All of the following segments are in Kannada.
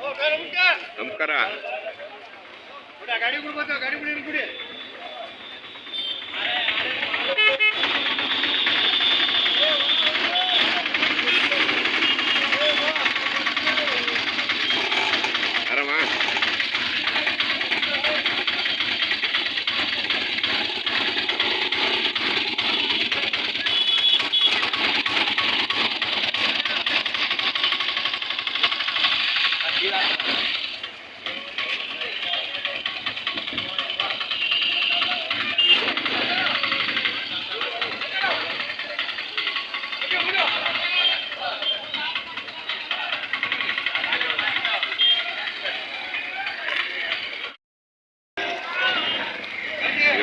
ನಮಸ್ಕಾರ. ಗಾಡಿ ಬಿಡ್ಬೋದು, ಗಾಡಿ ಬಿಡಿ ಬಿಡಿ. ಆರಾಮ?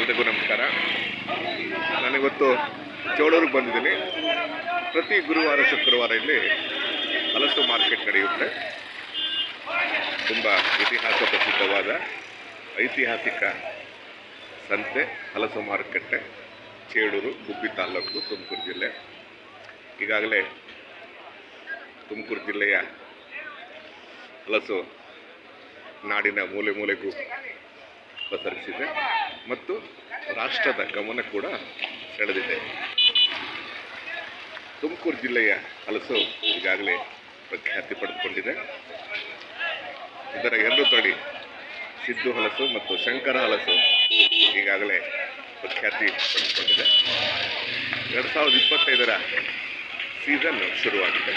ಎಲ್ರಿಗೂ ನಮಸ್ಕಾರ. ನಾನಿವತ್ತು ಚೋಳೂರಿಗೆ ಬಂದಿದ್ದೀನಿ. ಪ್ರತಿ ಗುರುವಾರ ಶುಕ್ರವಾರ ಇಲ್ಲಿ ಹಲಸು ಮಾರ್ಕೆಟ್ ನಡೆಯುತ್ತೆ. ತುಂಬ ಇತಿಹಾಸ ಪ್ರಸಿದ್ಧವಾದ ಐತಿಹಾಸಿಕ ಸಂತೆ ಹಲಸು ಮಾರುಕಟ್ಟೆ, ಚೇಳೂರು, ಗುಬ್ಬಿ ತಾಲೂಕು, ತುಮಕೂರು ಜಿಲ್ಲೆ. ಈಗಾಗಲೇ ತುಮಕೂರು ಜಿಲ್ಲೆಯ ಹಲಸು ನಾಡಿನ ಮೂಲೆ ಮೂಲೆಗೂ ಪಸರಿಸಿದೆ ಮತ್ತು ರಾಷ್ಟ್ರದ ಗಮನ ಕೂಡ ಸೆಳೆದಿದೆ. ತುಮಕೂರು ಜಿಲ್ಲೆಯ ಹಲಸು ಈಗಾಗಲೇ ಪ್ರಖ್ಯಾತಿ ಪಡೆದುಕೊಂಡಿದೆ. ಇದರ ಎರಡು ತಳಿ ಸಿದ್ದು ಹಲಸು ಮತ್ತು ಶಂಕರ ಹಲಸು ಈಗಾಗಲೇ ಪ್ರಖ್ಯಾತಿ ಪಡೆದುಕೊಂಡಿದೆ. 2025ರ ಸೀಸನ್ ಶುರುವಾಗಿದೆ.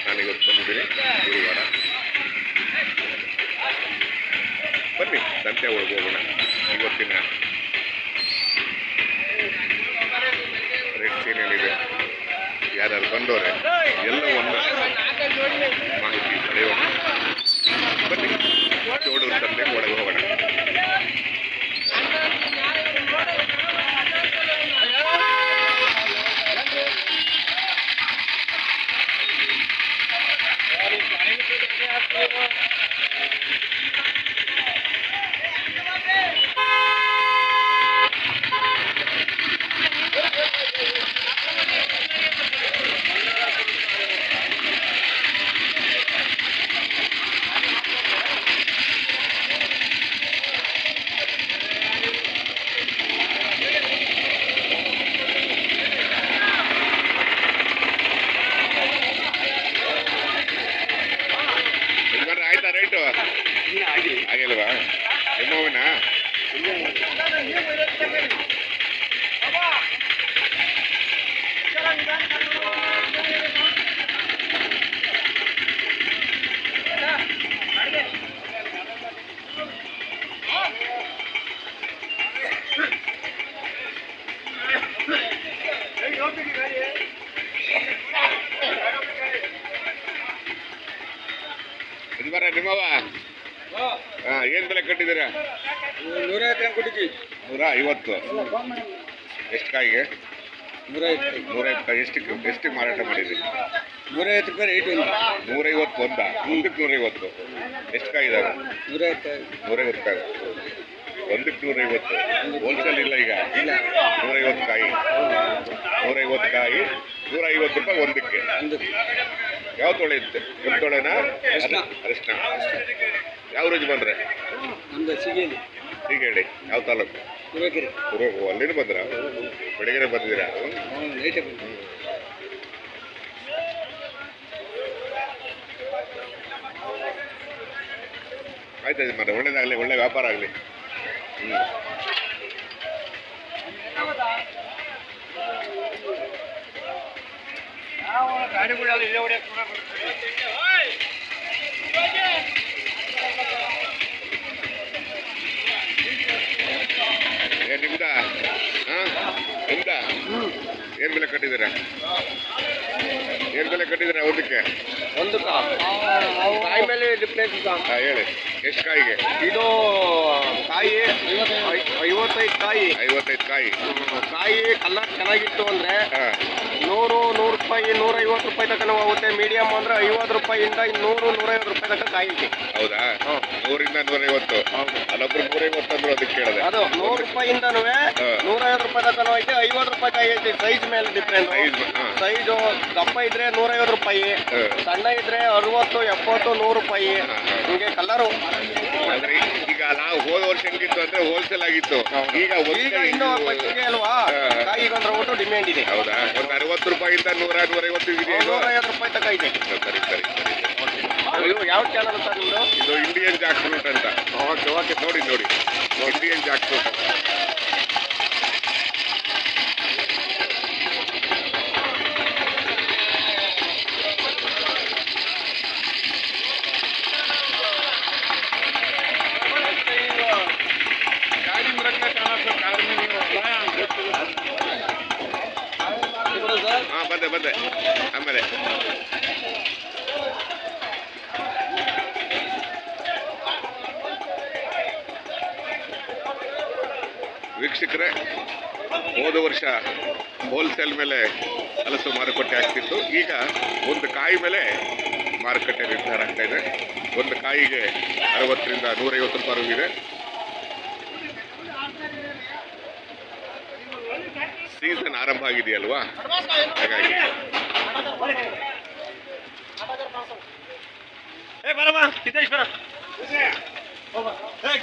ನಾನಿವತ್ತು ಬಂದಿದ್ದೀನಿ ಗುರುವಾರ. ಬನ್ನಿ ಸಂತೆ ಒಳಗೆ ಹೋಗೋಣ. ಇವತ್ತಿನ ರೇಟ್ಸ್ ಏನೇನಿದೆ, ಯಾರ್ಯಾರು ಬಂದವರೆ ಎಲ್ಲವನ್ನು ಮಾಹಿತಿ ಪಡೆಯೋಣ. ಬನ್ನಿ ಚೋಳೂರು ಸಂತೆ ಒಳಗೆ ಹೋಗೋಣ. ಆಗಿಲ್ವಾ? ನಿಮ್ಮವನ ಇದು ಬರ ನಿಮ್ಮವ ಏನು ಬೆಲೆ ಕಟ್ಟಿದ್ದೀರಾ? 150 ಕೊಟ್ಟಿದ್ವಿ. 150. ಎಷ್ಟು ಕಾಯಿಗೆ? 150 ಕಾಯಿ. ಎಷ್ಟು ಮಾರಾಟ ಮಾಡಿದ್ರಿ? 150 ರೂಪಾಯಿ ರೇಟ್. 150 ಒಂದಾ? ಒಂದಕ್ಕೆ 150. ಎಷ್ಟು ಕಾಯಿ ಇದಾವೆ? 150 ಕಾಯಿ. ಒಂದಕ್ಕೆ 150. ಹೋಲ್ಸೇಲ್ ಇಲ್ಲ ಈಗ? 150 ಕಾಯಿ. 150 ಕಾಯಿ 150 ರೂಪಾಯಿ ಒಂದಕ್ಕೆ. ಯಾವ ತೊಳೆ ಇತ್ತು? ಕೆಂಪು ತೊಳೆನಾ? ಅರಿಶಿನ. ಯಾವ ರೋಜು ಬಂದರೆ? ನಮ್ದು ಸೀಗೇಡಿ. ಯಾವ ತಾಲೂಕು? ಅಲ್ಲಿನೂ ಬಂದ್ರ? ಬೆಳಗ್ಗೆ ಬಂದಿದ್ದೀರಾ? ಆಯ್ತಾಯ್ತು ಮಾತ್ರ. ಒಳ್ಳೇದಾಗಲಿ, ಒಳ್ಳೆ ವ್ಯಾಪಾರ ಆಗಲಿ. ಗಾಡಿಗಳೆಲ್ಲ ಇಲ್ಲೇ ಹೊಡೆಯಕ್ಕೆ ನಿಮ್ದಾ? ನಿಮ್ದಾ? ಏನು ಬೆಲೆ ಕಟ್ಟಿದ್ದೀರಾ? ಏನು ಬೆಲೆ ಕಟ್ಟಿದ್ದೀರಾ ಒಂದಕ್ಕೆ? ಒಂದು ಕಾಯಿ ಮೇಲೆ ಡಿಫ್ರೆನ್ಸ್ ಅಂತ ಹೇಳಿ. ಎಷ್ಟು ಕಾಯಿಗೆ? ಇದು ಕಾಯಿ 55 ಕಾಯಿ. 55 ಕಾಯಿ. ಕಾಯಿ ಕಲರ್ ಚೆನ್ನಾಗಿತ್ತು ಅಂದರೆ 100 ರೂಪಾಯಿ 150 ರೂಪಾಯಿ ತನಕ ಹೋಗುತ್ತೆ. ಮೀಡಿಯಮ್ ಅಂದ್ರೆ 50 ರೂಪಾಯಿಂದ 100, 150 ರೂಪಾಯಿ ತನಕ ಕಾಯಿ ಇದೆ. ಹೌದಾ? 100ರಿಂದ 150. ಅಲ್ಲೊಬ್ರು 150 ಅಂದ್ರು ಅದಕ್ಕೆ ಕೇಳಿದೆ. ಅದು 100 ರೂಪಾಯಿಂದನೂ 150 ರೂಪಾಯಿ ತನಕ ಐತೆ. 50 ರೂಪಾಯಿ ಕಾಯಿ ಐತೆ. ಸೈಜ್ ಮೇಲೆ ಡಿಫ್ರೆಂಟ್. ಸೈಜು ದಪ್ಪ ಇದ್ರೆ 150 ರೂಪಾಯಿ, ಸಣ್ಣ ಇದ್ರೆ 60, 70, 100 ರೂಪಾಯಿ. ಹಿಂಗೆ ಕಲರು. ಅಂದ್ರೆ ಈಗ ನಾವು ಹೋದ ವರ್ಷ ಹೆಂಗಿತ್ತು ಅಂದ್ರೆ ಹೋಲ್ಸೇಲ್ ಆಗಿತ್ತು. ಈಗ ಇನ್ನೂ ಪಚ್ಚಿಗೆ ಅಲ್ವಾ, ಕಾಯಿಗೆ ಒಂದು ಒಟ್ಟು ಡಿಮ್ಯಾಂಡ್ ಇದೆ. ಹೌದಾ? ಒಂದು 60 ರೂಪಾಯಿಂದ 100, 150 ಇದೆ. 150 ರೂಪಾಯಿ ತನಕ ಇದೆ. ಸರಿ ಸರಿ ಸರಿ. ಯಾವ ಚಾನಲ್ ಅಂತ ನಿಮ್ದು? ಇದು ಇಂಡಿಯನ್ ಜಾಕ್ ಫ್ರೂಟ್ ಅಂತ. Okay okay. ನೋಡಿ ನೋಡಿ, ಇಂಡಿಯನ್ ಜಾಕ್ ಫ್ರೂಟ್. ಹಾಂ ಬಂದೆ ಆಮೇಲೆ ವೀಕ್ಷಕರೇ, ಹೋದ ವರ್ಷ ಹೋಲ್ಸೇಲ್ ಮೇಲೆ ಹಲಸು ಮಾರುಕಟ್ಟೆ ಆಗ್ತಿತ್ತು. ಈಗ ಒಂದು ಕಾಯಿ ಮೇಲೆ ಮಾರುಕಟ್ಟೆ ನಿರ್ಧಾರ ಆಗ್ತಾ ಇದೆ. ಒಂದು ಕಾಯಿಗೆ 60ರಿಂದ 150 ರೂಪಾಯಿ ಇದೆ. ಸೀಸನ್ ಆರಂಭ ಆಗಿದೆಯಲ್ವಾ, ಹಾಗಾಗಿ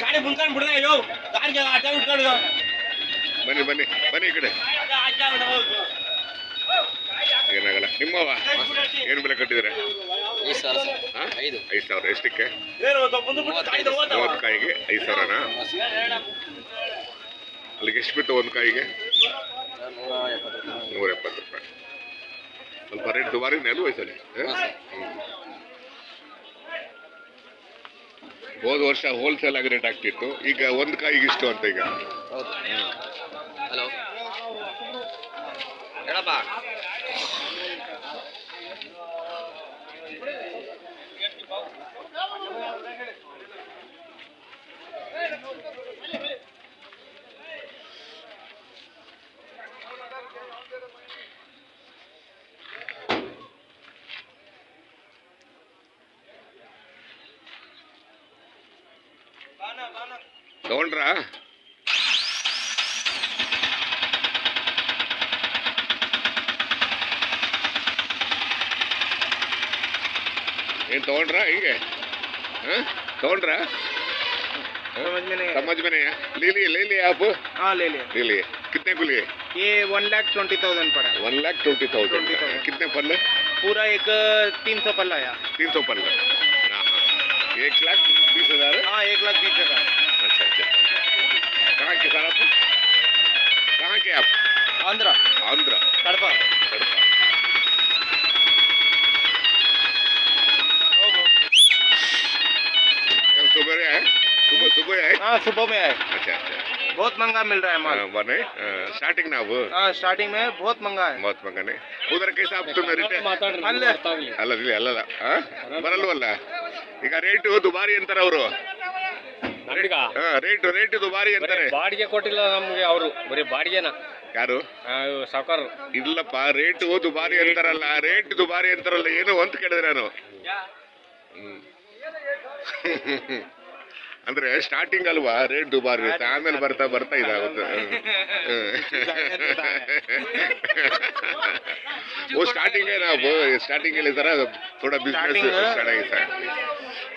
ಗಾಡಿ ಮುಂದ್ಕೊಂಡು ಬಿಡ್ರೆ ಬನ್ನಿ ಬನ್ನಿ ಬನ್ನಿ ಈ ಕಡೆ. ಏನಾಗಲ್ಲ. ನಿಮ್ಮವ ಏನು ಬೆಲೆ ಕಟ್ಟಿದ್ರೆ? 5,000. ಎಷ್ಟಕ್ಕೆ? 30 ಕಾಯಿಗೆ 5,000ನಾ? ಅಲ್ಲಿಗೆ ಎಷ್ಟು ಬಿತ್ತು ಒಂದು ಕಾಯಿಗೆ? 170 ರೂಪಾಯಿ. ಸ್ವಲ್ಪ ರೇಟ್ ದುಬಾರಿನೇ ಅಲ್ವ ಈ ಸಲ? ಹೋದ ವರ್ಷ ಹೋಲ್ಸೇಲ್ ಆಗಿ ರೇಟ್ ಆಗ್ತಿತ್ತು. ಈಗ ಒಂದು ಕಾಯಿಗೆ ಇಷ್ಟು ಅಂತ ಈಗ. ಹಲೋ ಹೇಳಪ್ಪ. ತಗೊಂಡ್ರಾ? ಏನು तोड़ ಹಿಂಗೆ तोड़ समझ में नहीं है। ले लिए आप? हाँ ले लिए। कितने को लिए? ये 1,20,000 पड़ा। 1,20,000। कितने पल्ले? पूरा एक 300 पल्ला आया। 300 पल्ला। हाँ 1,20,000। हाँ 1,20,000। अच्छा। कहाँ के सर आप? कहाँ के आप? आंध्रा। कड़पा। सुबह आए? सुबह आए? हाँ सुबह में आए। अच्छा। बहुत महंगा मिल रहा है माल। बने स्टार्टिंग ना वो? हाँ स्टार्टिंग में बहुत महंगा है। बहुत महंगा नहीं। उधर कैसा आप तुम्हें रिटर्न? ಅಲ್ಲ ಬರಲ್ವಲ್ಲ ಈಗ ರೇಟು ದುಬಾರಿ ಅಂತಾರೆ ಅವರು. ರೇಟ್ ದುಬಾರಿ ಅಂತಾರೆ. ಬಾಡಿಗೆ ಕೊಟ್ಟಿಲ್ಲ ನಮ್ಗೆ ಅವರು, ಬರೀ ಬಾಡಿಗೆನ. ಯಾರು? ಸಾವುಕಾರ. ಇಲ್ಲಪ್ಪ, ರೇಟು ದುಬಾರಿ ಅಂತಾರಲ್ಲ, ಏನೋ ಅಂತ ಕೇಳಿದ್ರೆ ನಾನು. ಅಂದ್ರೆ ಸ್ಟಾರ್ಟಿಂಗ್ ಅಲ್ವಾ ರೇಟ್ ದುಬಾರಿ ಇರುತ್ತೆ, ಆಮೇಲೆ ಬರ್ತಾ ಇದಾಗುತ್ತೆ. वो स्टार्टिंग है ना, वो स्टार्टिंग के लिए जरा थोड़ा बिजनेस स्टार्ट है सर।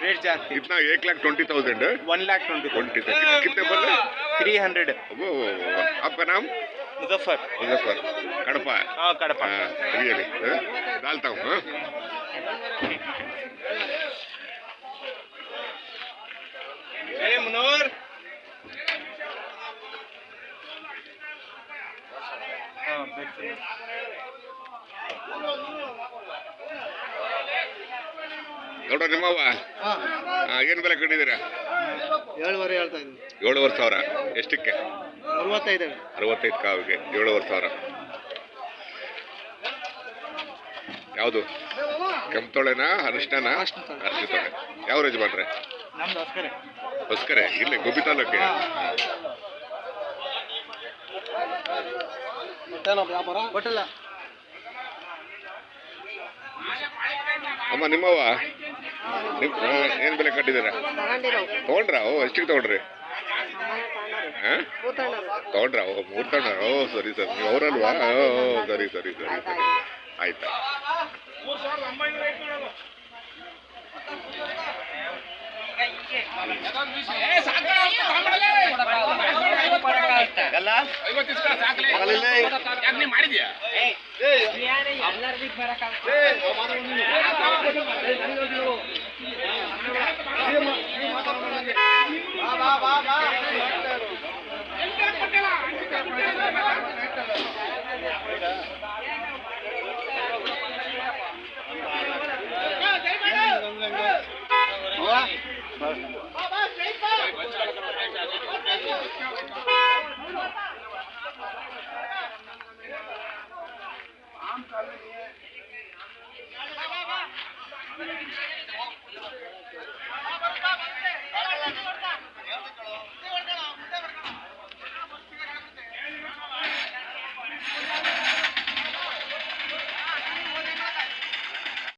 रेट जाती कितना? 1,20,000। 1,20,000। कितने बोले? 300। वो आपका नाम? मुजफ्फर। कड़पा। हाँ कड़पा। रियली डालता हूँ। मुनोर ನೋಡ್ರ ನಿಮ್ಮವ್ವ ಏನು ಬೆಲೆ ಕಟ್ಟಿದ್ದೀರಾ? 7,500 ಹೇಳ್ತಾ ಇದ್ದೀನಿ. 7,500 ಎಷ್ಟಕ್ಕೆ? 65 ಕಾವಿಗೆ 7,500. ಯಾವುದು? ಕೆಂಪತೊಳೆನಾ ಅರಿಶಿಣನಾ? ಅರಿಶಿಣ. ಯಾವ ಯಜಮಾನ್ರೆ? ನಮ್ದು ಹೊಸ್ಕರೆ ಇಲ್ಲೇ ಗುಬ್ಬಿ ತಾಲೂಕೆ. ವ್ಯಾಪಾರ ಕೊಟ್ಟಲ್ಲ. ಅಮ್ಮ ನಿಮ್ಮವ್ವ ಏನು ಬೆಲೆ ಕಟ್ಟಿದ್ದೀರಾ? ತೊಗೊಂಡ್ರಾ? ಓ ಎಷ್ಟಿಗೆ ತೊಗೊಂಡ್ರಿ? ಹಾಂ ತೊಗೊಂಡ್ರಾ? ಓ 3 ತಗೊಂಡ್ರ? ಓ ಸರಿ ಸರ್, ನೀವು ಅವರಲ್ವಾ? ಓ ಸರಿ ಸರಿ ಸರಿ ಸರಿ ಆಯ್ತಾ. ಮಾಡಿದ್ಯಾ?